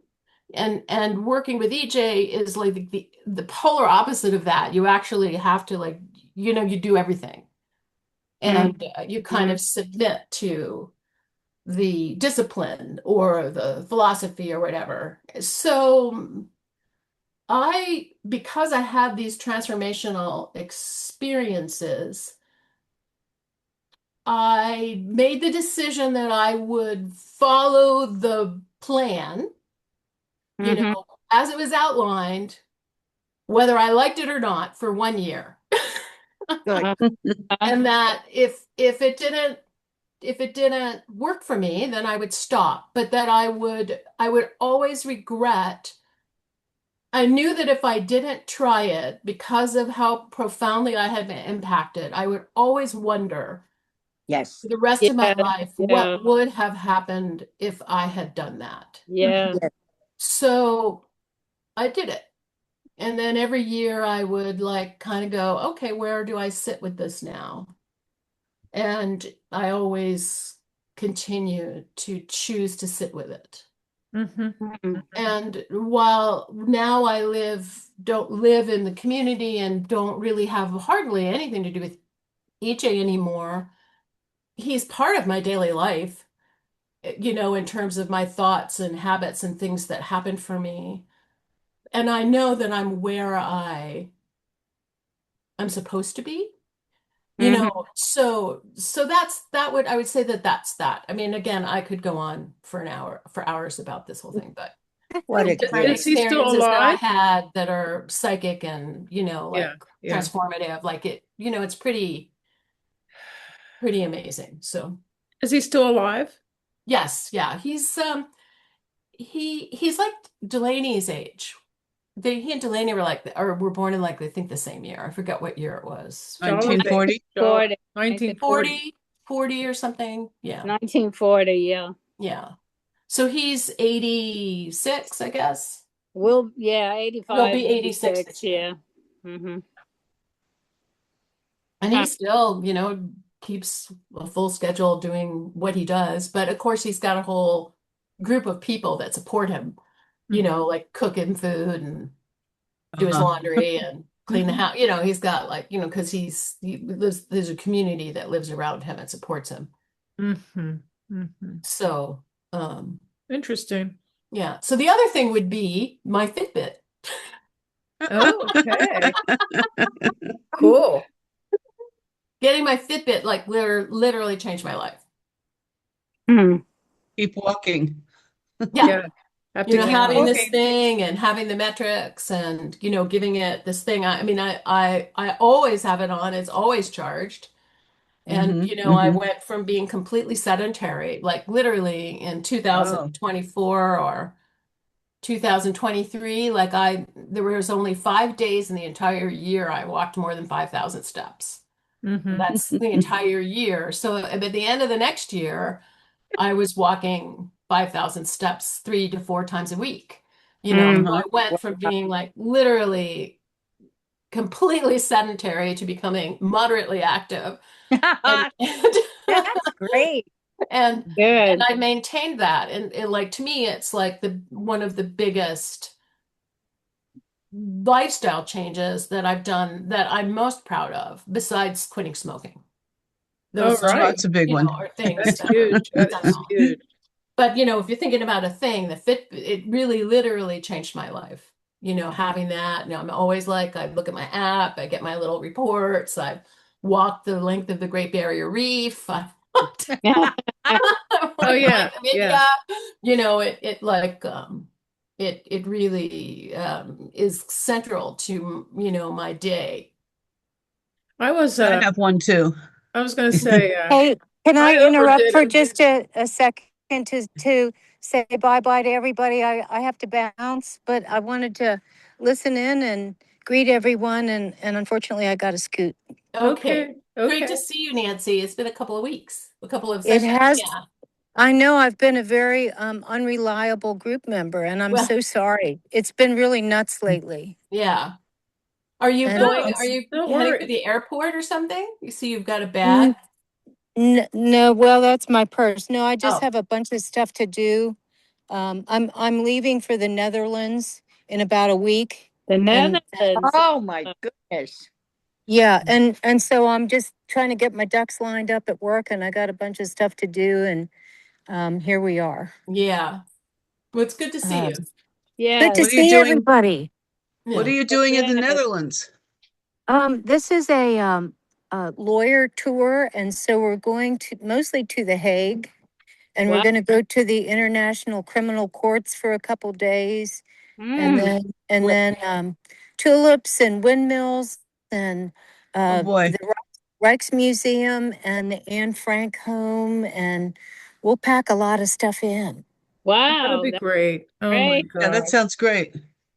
And working with EJ is like the polar opposite of that. You actually have to like, you do everything and you kind of submit to the discipline or the philosophy or whatever. So because I had these transformational experiences, I made the decision that I would follow the plan,
Mhm.
as it was outlined, whether I liked it or not, for 1 year.
Good.
And that if it didn't work for me, then I would stop. But that I would always regret. I knew that if I didn't try it, because of how profoundly I had been impacted, I would always wonder
Yes.
for the rest of my
Yeah,
life
yeah,
what would have happened if I had done that.
yeah.
Yes.
So I did it. And then every year I would like kind of go, okay, where do I sit with this now? And I always continue to choose to sit with it.
Mhm.
And while now don't live in the community and don't really have hardly anything to do with EJ anymore, he's part of my daily life, in terms of my thoughts and habits and things that happen for me. And I know that I'm where I'm supposed to be.
Mhm.
So I would say that's that. I mean, again, I could go on for hours about this whole thing, but
What a
different
gift.
Is he still
experiences that I
alive?
had that are psychic and, like
Yeah, yeah.
transformative, like it's pretty amazing. So
Is he still alive?
yes, yeah, he's like Delaney's age. He and Delaney were born in like I think the same year. I forget what year it was.
Charlotte?
1940.
40,
1940.
40 or something. Yeah.
1940, yeah.
Yeah. So he's 86, I guess.
Yeah,
He'll
85,
be 86
86,
this year.
yeah. Mm-hmm.
And he still, keeps a full schedule doing what he does. But of course, he's got a whole group of people that support him, like cooking food and do his
Uh-huh.
laundry and clean the house. He's got like, because there's a community that lives around him and supports him.
Mm-hmm. Mm-hmm.
So,
Interesting.
yeah. So the other thing would be my Fitbit.
Oh, okay. Cool.
Getting my Fitbit like literally changed my life.
Mm.
Keep walking.
Yeah.
Yeah. Have to keep
Having this
walking.
thing and having the metrics and, giving it this thing. I mean, I always have it on. It's always charged. And, I went from being completely sedentary, like literally in
Oh.
2024 or 2023, there was only 5 days in the entire year I walked more than 5,000 steps.
Mhm.
That's the entire year. So at the end of the next year, I was walking 5,000 steps 3 to 4 times a week. So I went from being like literally completely sedentary to becoming moderately active. And,
That's great.
and
Good.
I maintained that. And like to me, it's like one of the biggest lifestyle changes that I've done that I'm most proud of, besides quitting smoking.
Oh,
Those two,
right.
That's a big one.
are things
That's
that are
huge. That is
phenomenal.
huge.
But if you're thinking about a thing, it really literally changed my life. Having that. I'm always like, I look at my app, I get my little reports, I walk the length of the Great Barrier Reef. I
Oh, yeah,
Namibia. It really is central to my day.
I was
I have one too.
I was going to say
Hey, can I
I
interrupt
overdid
for
it.
just a second to say bye-bye to everybody? I have to bounce, but I wanted to listen in and greet everyone, and unfortunately I got to scoot.
Okay. Great
Okay.
to see you, Nancy. It's been a couple of weeks, a couple of
It
sessions.
has.
Yeah.
I know I've been a very unreliable group member, and I'm
Well,
so sorry. It's been really nuts lately.
yeah. Are you
And
going?
it's-
Are you
Don't
heading
worry.
to the airport or something? You see, you've got a
Mm,
bag.
No, well, that's my purse. No, I just
Oh,
have a bunch of stuff to do. I'm leaving for the Netherlands in about a week.
The
And
Netherlands.
Oh my goodness.
yeah, and so I'm just trying to get my ducks lined up at work, and I got a bunch of stuff to do, and here we are.
yeah. Well, it's good to see you.
Good
Yes.
to
What are you
see
doing?
everybody.
What are
Yeah.
you doing in the
Yes.
Netherlands?
This is a lawyer tour, and so we're going to mostly to The Hague, and we're
Wow.
going to go to the International Criminal Courts for a couple days, and
Mm.
then tulips and windmills and
Oh boy.
the Rijksmuseum and the Anne Frank home, and we'll pack a lot of stuff in.
Wow.
That'll be
That's
great. Oh my
great.
Yeah,
God.
that sounds great.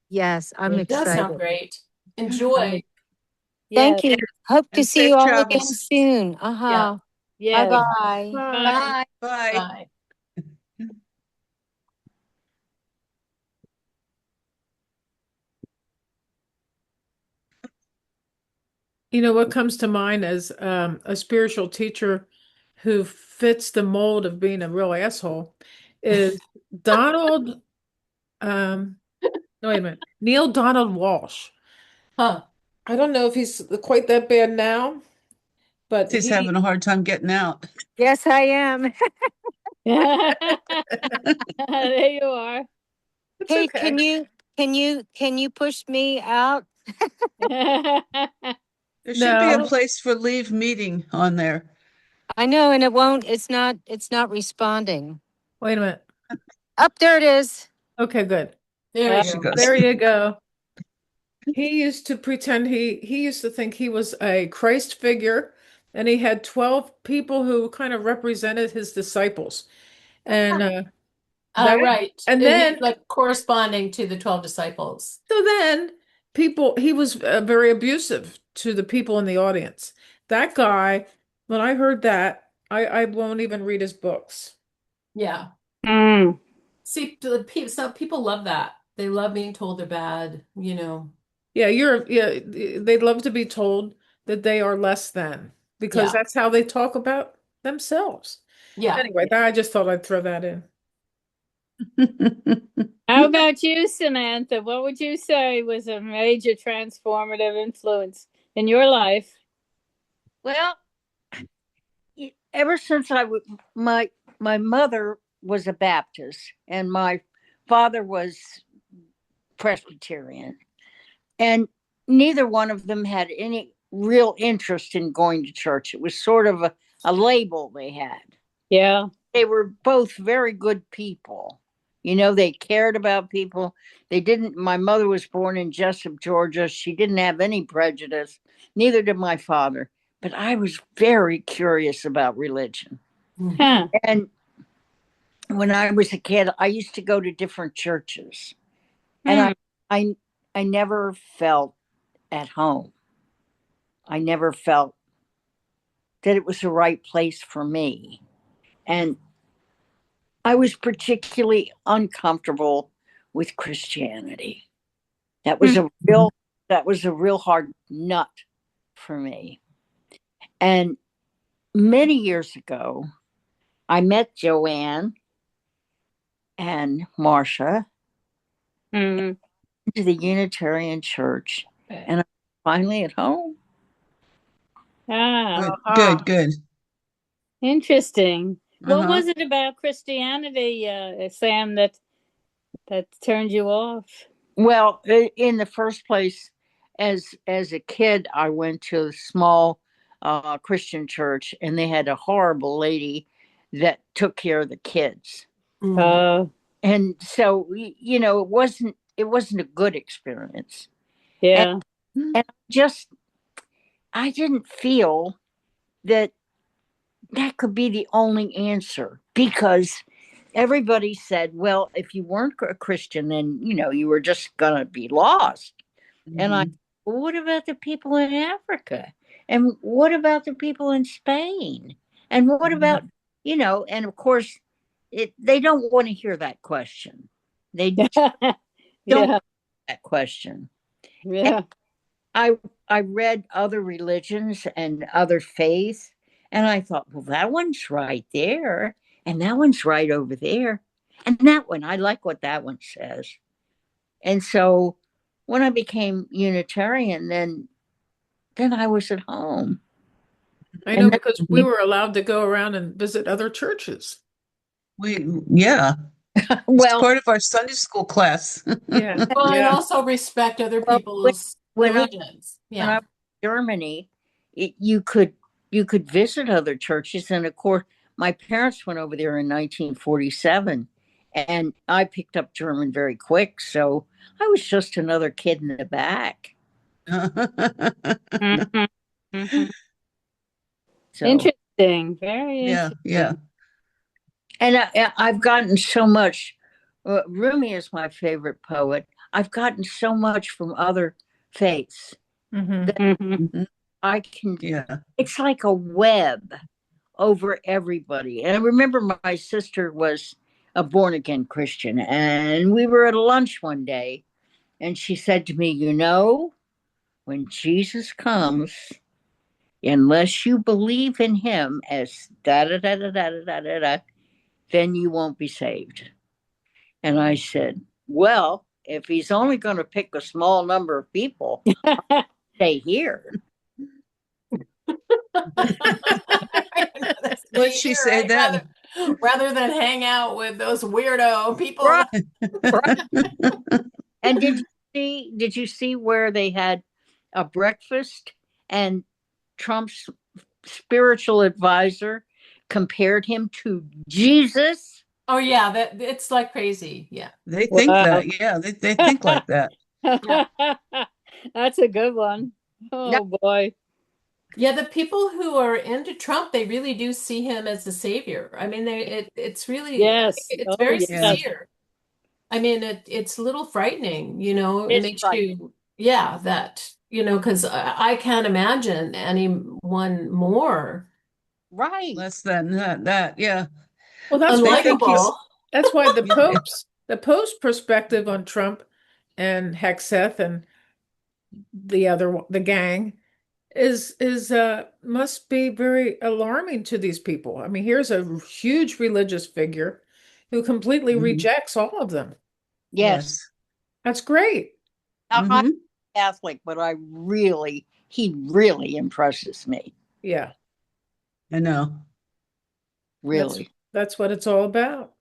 Yes, I'm
It does sound
excited.
great. Enjoy.
Yes.
Thank you. Hope to
And
see
safe
you all again
travels.
soon.
Yeah.
Yes.
Bye-bye.
Bye.
Bye.
Bye.
Bye.
You know what comes to mind as a spiritual teacher who fits the mold of being a real asshole is Donald. No, wait a minute, Neil Donald Walsh.
Huh.
I don't know if he's quite that bad now, but
He's having a hard time getting out.
Yes, I am.
There you are.
it's
Hey,
okay.
can you push me out?
There should be a
No,
place for leave meeting on there.
I know, and it's not responding.
wait a minute.
Up there it is.
Okay, good.
There you
She
go.
goes.
There you go. He used to pretend he used to think he was a Christ figure, and he had 12 people who kind of represented his disciples. And that
Right.
and
He's
then
like corresponding to the 12 disciples.
so then he was very abusive to the people in the audience. That guy, when I heard that, I won't even read his books.
Yeah.
Mm.
See, some people love that. They love being told they're bad.
Yeah, they'd love to be told that they are less than because
Yeah.
that's how they talk about themselves.
Yeah.
Anyway, I just thought I'd throw that in.
How about you, Samantha? What would you say was a major transformative influence in your life?
Well, ever since my mother was a Baptist and my father was Presbyterian, and neither one of them had any real interest in going to church. It was sort of a label they had.
Yeah.
They were both very good people. They cared about people. They didn't. My mother was born in Jessup, Georgia. She didn't have any prejudice. Neither did my father. But I was very curious about religion.
Huh.
And when I was a kid, I used to go to different churches. And
Hmm.
I never felt at home. I never felt that it was the right place for me. And I was particularly uncomfortable with Christianity. That was a real that was a real hard nut for me. And many years ago, I met Joanne and Marcia
Hmm.
to the Unitarian Church, and I'm finally at home.
Ah,
Good,
Uh-huh.
good.
interesting. What
Uh-huh.
was it about Christianity, Sam, that turned you off?
Well, in the first place, as a kid, I went to a small Christian church, and they had a horrible lady that took care of the kids,
Uh,
and so it wasn't a good experience, and
yeah.
and just I didn't feel that that could be the only answer because everybody said, well, if you weren't a Christian, then you were just gonna be lost. And
Mhm.
well, what about the people in Africa? And what about the people in Spain? And what about, and of course, they don't want to hear that question. They don't
Yeah.
want that question. And
Yeah.
I read other religions and other faiths, and I thought, well, that one's right there, and that one's right over there. And that one, I like what that one says. And so when I became Unitarian, then I was at home.
I know
And
because we were allowed to go around and visit other churches.
Yeah, it's
well,
part of our Sunday school class.
Yeah,
Well, and
yeah.
also respect other
well,
people's
when I
religions.
when I
Yeah.
was in Germany, you could visit other churches, and of course, my parents went over there in 1947, and I picked up German very quick, so I was just another kid in the back.
Mhm. Mhm.
So,
Interesting. Very
Yeah, yeah.
interesting.
and I've gotten so much. Rumi is my favorite poet. I've gotten so much from other faiths
Hmm.
that
Mhm.
Mhm.
I can.
Yeah.
It's like a web over everybody. And I remember my sister was a born again Christian, and we were at a lunch one day, and she said to me, when Jesus comes, unless you believe in him as da da da da da da da da, then you won't be saved. And I said, well, if he's only going to pick a small number of people, stay here.
What'd she say
Right?
then?
Rather than hang out with those weirdo people.
Right, right. And did you see where they had a breakfast and Trump's spiritual advisor compared him to Jesus?
Oh yeah, that it's like crazy. Yeah.
They think
Wow.
that. Yeah, they think like that.
Yeah.
That's a good one.
No,
Oh boy.
Yeah, the people who are into Trump, they really do see him as the savior. I mean, it's really, I think
Yes.
it's
Oh
very
Yeah.
yes.
sincere. I mean, it's a little frightening, it
it's
makes
right.
you, yeah, because I can't imagine anyone more
Right.
Less than that. Yeah.
Well, that's
They
why
think he's
unlikable.
that's why
yeah.
the Pope's perspective on Trump and Hexeth and the gang is must be very alarming to these people. I mean, here's a huge religious figure who completely
Mhm.
rejects all of them.
Yes.
Yes.
That's great.
I'm
Hmm.
Catholic, but he really impresses me.
Yeah,
I know.
that's
Really.
that's what it's all about.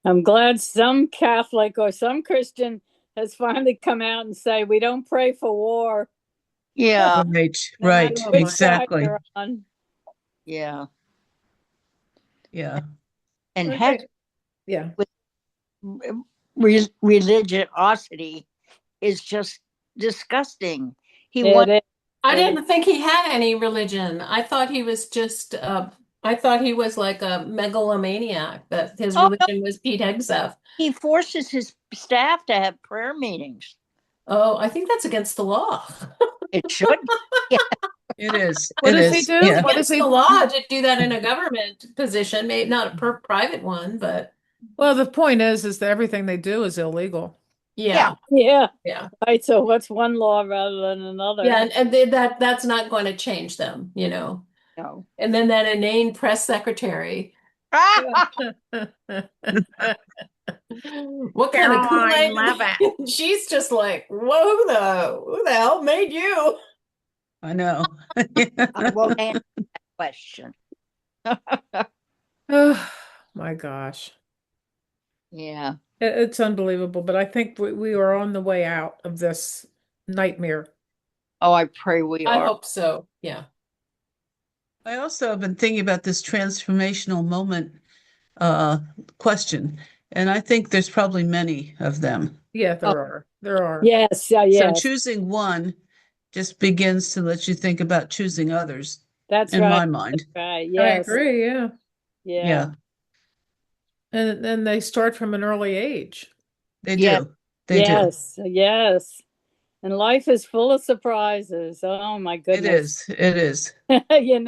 I'm glad some Catholic or some Christian has finally come out and say we don't pray for war,
Yeah.
Right,
no matter
right.
Oh
which
my.
side
Exactly.
you're on.
Yeah.
Yeah.
And heck,
Okay. Yeah.
with religiosity is just disgusting. He
It
wants
is.
I
It is.
didn't think he had any religion. I thought he was like a megalomaniac, that his
oh no,
religion was Pete Hegseth.
he forces his staff to have prayer meetings.
Oh, I think that's against the law.
It should.
It is.
What
It
does he
is.
do?
Yeah.
What does
Against
he?
the law to do that in a government position, maybe not a private one, but
Well, the point is that everything they do is illegal.
yeah,
Yeah.
yeah,
Right. So what's one law rather than another?
yeah, and that's not going to change them, you know.
No.
And then that inane press secretary. What kind of
Caroline
Kool-Aid?
Levitt.
She's just like, whoa, who the hell made you?
I know.
I won't answer that question.
Oh my gosh.
Yeah.
It's unbelievable, but I think we are on the way out of this nightmare.
Oh, I pray we
I
are.
hope so. Yeah.
I also have been thinking about this transformational moment uh question, and I think there's probably many of them.
Yeah, there
Oh.
are. There are.
Yes.
So
Yes.
choosing one just begins to let you think about choosing others,
That's
in
right.
my mind.
Right.
I
Yes.
agree, yeah.
Yeah.
And then they start from an early age.
They
Yeah.
do. They do.
Yes. Yes. And life is full of surprises. Oh my
It
goodness.
is. It is.
You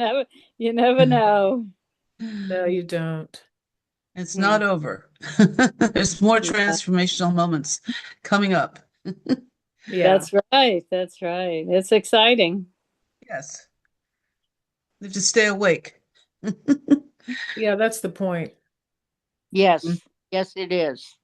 never know.
No, you don't.
It's
Hmm.
not over. There's more
Yeah.
transformational moments coming up.
Yeah.
That's right. That's right. It's exciting.
Yes. You have to stay awake.
Yeah, that's the point.
Yes.
Mm.
Yes, it is.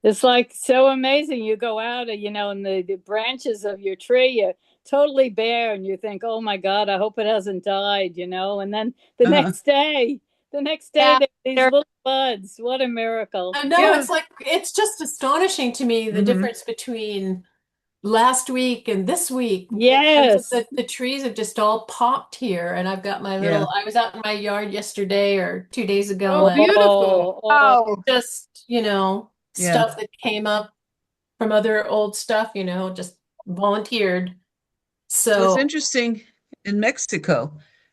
It's like so amazing. You go out, and the branches of your tree are totally bare, and you think, "Oh my God, I hope it hasn't died," and then the
Uh-huh.
next day,
Yeah,
there are these
they're-
little buds. What a miracle.
I know
Yeah.
it's just astonishing to me the
Mhm.
difference between last week and this week.
Yes.
The trees have just all popped here, and I've got my little. I was out in my yard yesterday or 2 days ago,
Oh,
and
beautiful.
Oh,
just
Yeah.
stuff that came up from other old stuff, just volunteered.
Well,
So
it's interesting in Mexico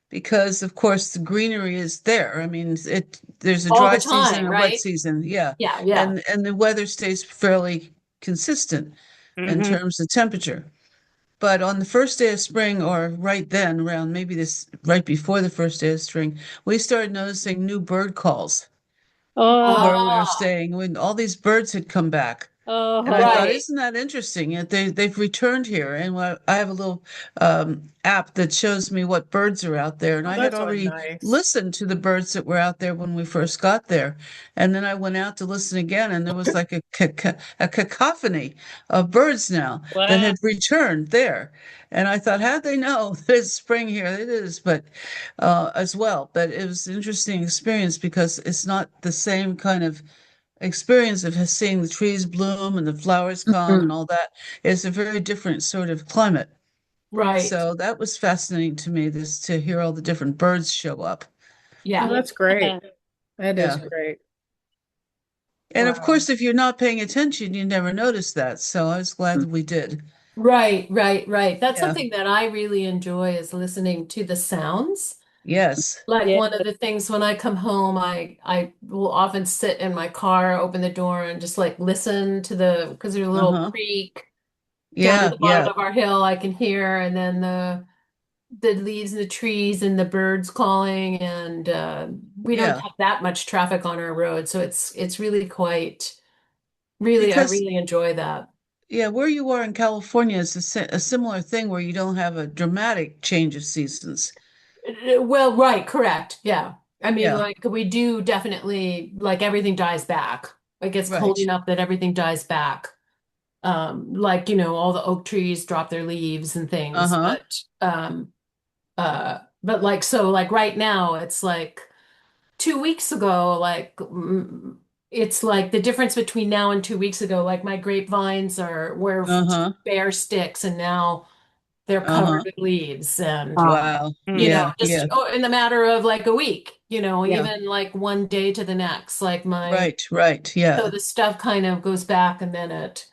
because, of course, the greenery is there. I mean, there's a
all
dry
the
season
time,
and a
right?
wet season. Yeah.
Yeah, yeah.
And the weather stays fairly consistent in
Mhm.
terms of temperature. But on the first day of spring, or right then, around maybe right before the first day of spring, we started noticing new bird calls
Oh,
where we were
Ah,
staying when all these birds had come back.
oh,
And I thought,
right.
isn't that interesting? They've returned here, and I have a little app that shows me what birds are out there. And
Oh,
I had
that's really
already
nice.
listened to the birds that were out there when we first got there, and then I went out to listen again, and there was like a cacophony of birds now that
wow.
had returned there. And I thought, how'd they know that it's spring here? It is, but as well. But it was an interesting experience because it's not the same kind of experience of seeing the trees bloom and the flowers come and all that. It's a very different sort of climate.
Right.
So that was fascinating to me, this to hear all the different birds show up.
Oh,
Yeah.
that's great. That is
Yeah.
great.
And of
Wow.
course, if you're not paying attention, you never notice that. So I was glad that we did.
Right, right, right. That's
Yeah.
something that I really enjoy is listening to the sounds.
Yes.
Like
Yeah.
one of the things when I come home, I will often sit in my car, open the door, and just like listen to because there's a little
Uh-huh.
creek down
Yeah.
at the bottom
Yeah.
of our hill I can hear, and then the leaves in the trees and the birds calling, and we don't
Yeah.
have that much traffic on our road, so it's really quite I
Because
really enjoy that.
yeah, where you are in California is a similar thing where you don't have a dramatic change of seasons.
Well, right, correct. Yeah. I mean,
Yeah.
like we do definitely like everything dies back. It gets
Right.
cold enough that everything dies back. Like, all the oak trees drop their leaves and things,
Uh-huh.
but like so like right now it's like 2 weeks ago, like it's like the difference between now and 2 weeks ago, like my grapevines were
Uh-huh.
bare sticks and now they're
Uh-huh.
covered with leaves and
Wow. Yeah.
just
Yeah.
in the matter of like a week,
Yeah.
even like one day to the next, like
Right. Right.
so
Yeah.
the stuff kind of goes back and then it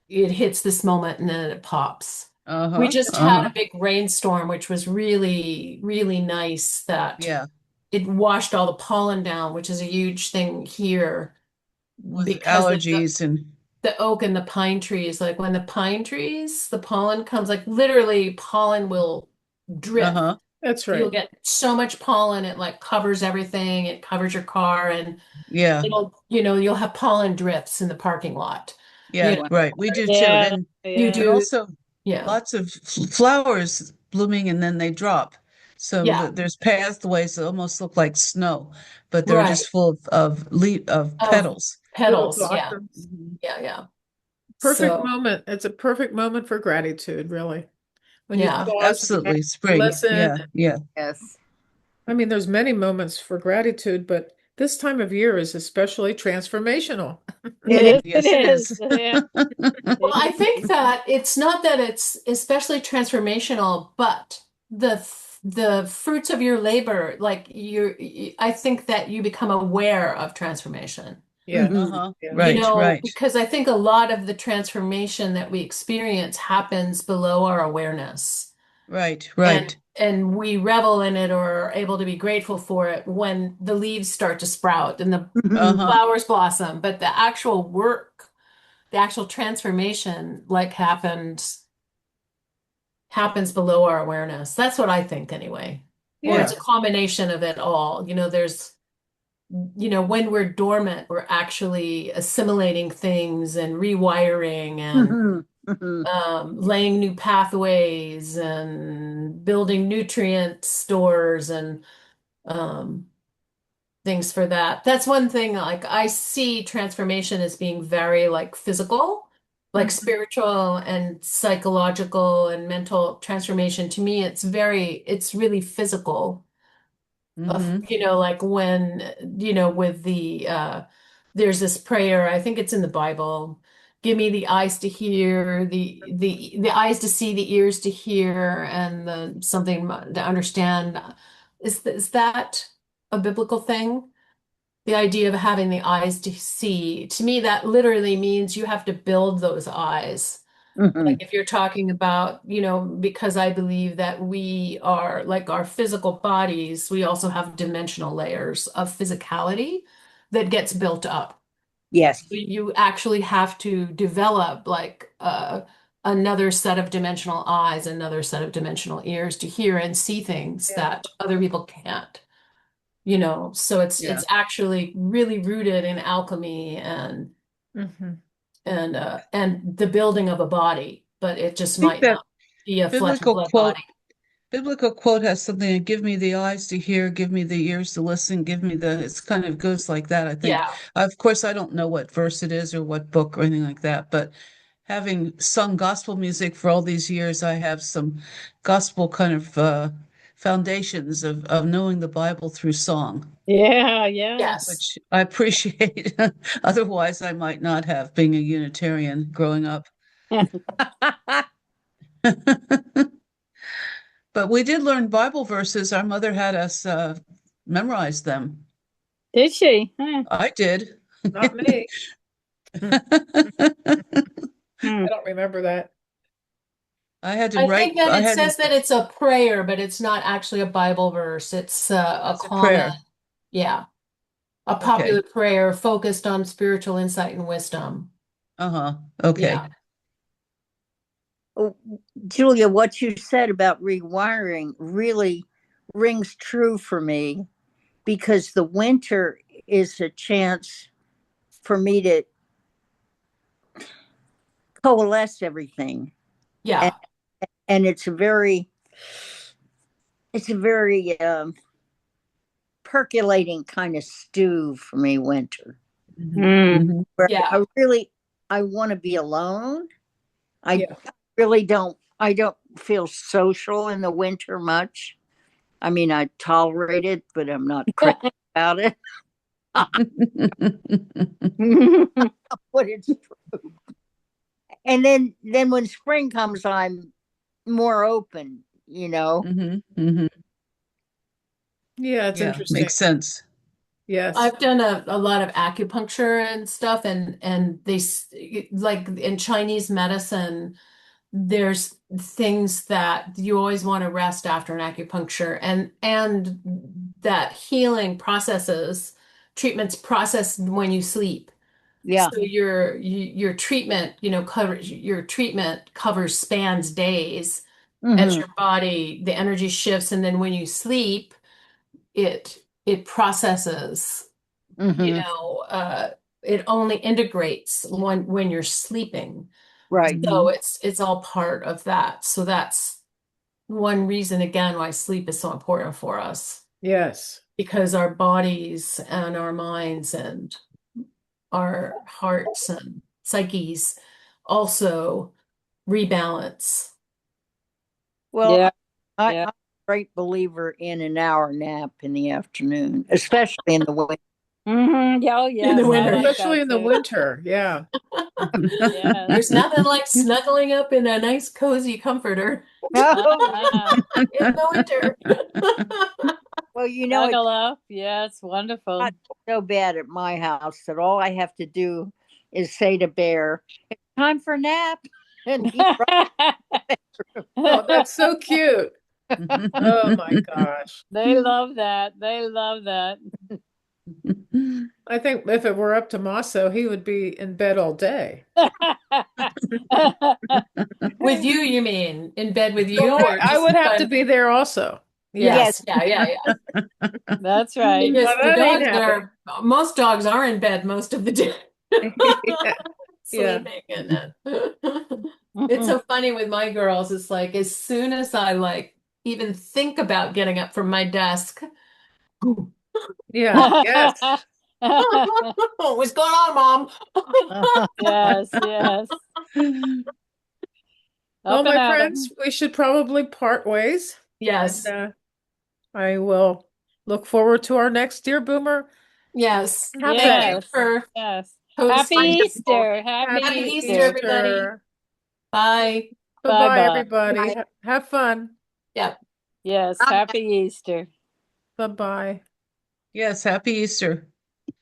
hits this moment and then it pops. We
Uh-huh.
just had
Uh-huh.
a big rainstorm, which was really, really nice that
Yeah.
it washed all the pollen down, which is a huge thing here
With
because
allergies and
the oak and the pine trees, like when the pine trees, the pollen comes, like literally pollen will drip.
Uh-huh.
That's
You'll
right.
get so much pollen, it like covers everything, it covers your car, and
Yeah.
you'll have pollen drifts in the parking lot.
Yeah,
You
Wow.
right. We do too.
Yeah,
you
yeah.
And
do,
also
yeah,
lots of flowers blooming and then they drop. So
yeah,
there's pathways that almost look like snow, but they're
right.
just full of
Of
petals.
Little
petals, yeah,
blossoms.
Mhm.
yeah, yeah.
Perfect
So,
moment. It's a perfect moment for gratitude, really. When you
yeah,
pause and
Absolutely. Spring.
listen.
Yeah, yeah.
Yes.
I mean, there's many moments for gratitude, but this time of year is especially transformational.
It
It
is. It
Yes, it
is.
is.
Yeah.
well,
It
I think
is.
that it's not that it's especially transformational, but the fruits of your labor, like I think that you become aware of transformation.
Yes.
Mhm.
Uh-huh.
Yeah.
You
Right,
know,
right,
because I think a lot of the transformation that we experience happens below our awareness.
right,
And
right.
and we revel in it or are able to be grateful for it when the leaves start to sprout and the
Mhm.
Uh-huh.
flowers blossom. But the actual work, the actual transformation, like happens below our awareness. That's what I think anyway. Or it's
Yeah.
a combination of it all. When we're dormant, we're actually assimilating things and rewiring and
Mhm. Mhm.
laying new pathways and building nutrient stores and um, things for that. That's one thing, like I see transformation as being very like physical, like
Mhm.
spiritual and psychological and mental transformation. To me, it's really physical of,
Mm-hmm.
like when, with there's this prayer, I think it's in the Bible. Give me the eyes to hear, the eyes to see, the ears to hear, and the something to understand. Is that a biblical thing? The idea of having the eyes to see, to me, that literally means you have to build those eyes. Like
Mhm.
if you're talking about, because I believe that we are like our physical bodies, we also have dimensional layers of physicality that gets built up.
Yes.
You actually have to develop like another set of dimensional eyes, another set of dimensional ears to hear and see things
Yeah.
that other people can't. So it's
Yeah.
it's actually really rooted in alchemy
Mhm.
and the building of a body, but it just
I think
might
that
not be a flesh and
biblical
blood
quote
body.
biblical quote has something, give me the eyes to hear, give me the ears to listen, give me it's kind of goes like that, I think.
Yeah.
Of course, I don't know what verse it is or what book or anything like that, but having sung gospel music for all these years, I have some gospel kind of foundations of knowing the Bible through song,
Yeah. Yeah.
Yes.
which I appreciate. Otherwise, I might not have, being a Unitarian growing up. But we did learn Bible verses. Our mother had us memorize them.
Did she? Huh.
I did.
Not me. I
Hmm.
don't remember that.
I had to
I
write,
think that
I
it
had to,
says that it's a prayer, but it's not actually a Bible verse. It's a
it's a
common,
prayer.
yeah, a
Okay.
popular prayer focused on spiritual insight and wisdom.
Uh-huh. Okay.
Yeah.
Oh, Julia, what you said about rewiring really rings true for me because the winter is a chance for me to coalesce everything. And,
Yeah.
and it's a very percolating kind of stew for me winter
Mhm.
Hmm.
Mhm.
where
Yeah.
I want to be alone. I
Yeah.
I don't feel social in the winter much. I mean, I tolerate it, but I'm not crazy about it. But it's and then when spring comes, I'm more open.
Mhm. Mhm.
Yeah, it's
Yeah,
interesting.
makes sense.
Yes.
I've done a lot of acupuncture and stuff, and like in Chinese medicine, there's things that you always want to rest after an acupuncture, and that healing processes, treatments process when you sleep.
Yeah.
So your treatment, covers spans days as
Mhm.
your body, the energy shifts, and then when you sleep, it processes,
Mhm.
it only integrates when you're sleeping.
Right.
So it's all part of that. So that's one reason again why sleep is so important for us,
Yes.
because our bodies and our minds and our hearts and psyches also rebalance.
Well,
Yeah.
I'm
Yeah.
a great believer in an hour nap in the afternoon, especially in the winter.
Yeah, oh,
In the
yes, I
winter.
like
Especially
that
in the
too.
winter. Yeah.
Yes.
There's nothing like snuggling up in a nice cozy comforter
Uh-huh.
in the winter.
Well, it's
Snuggle up. Yeah, it's wonderful.
not so bad at my house that all I have to do is say to Bear, "It's time for a nap," and he
Oh, that's so cute. Oh my gosh.
They love that. They love that.
I think if it were up to Maso, he would be in bed all day.
With you, you mean in bed with you,
So
or
I
just
would have to
fun?
be there also.
Yes.
Yes, yeah.
That's right.
Well,
Because
that ain't happening.
most dogs are in bed most of the day,
Yeah. Yeah.
sleeping, and it's so funny with my girls. It's like as soon as I like even think about getting up from my desk,
Yeah. Yes.
what's going on, Mom?
Yes, yes.
Well,
Up and
my
at 'em.
friends, we should probably part ways. And
Yes,
I will look forward to our next Dear Boomer
yes. Thank you
Cafe.
Yes,
for
yes. Happy
hosting.
Easter. Happy
Happy
Happy
Easter,
Easter.
everybody.
Easter.
Bye.
Bye-bye,
Bye-bye.
everybody. Have fun.
Yeah.
Yes, happy Easter.
Bye-bye.
Yes, happy Easter.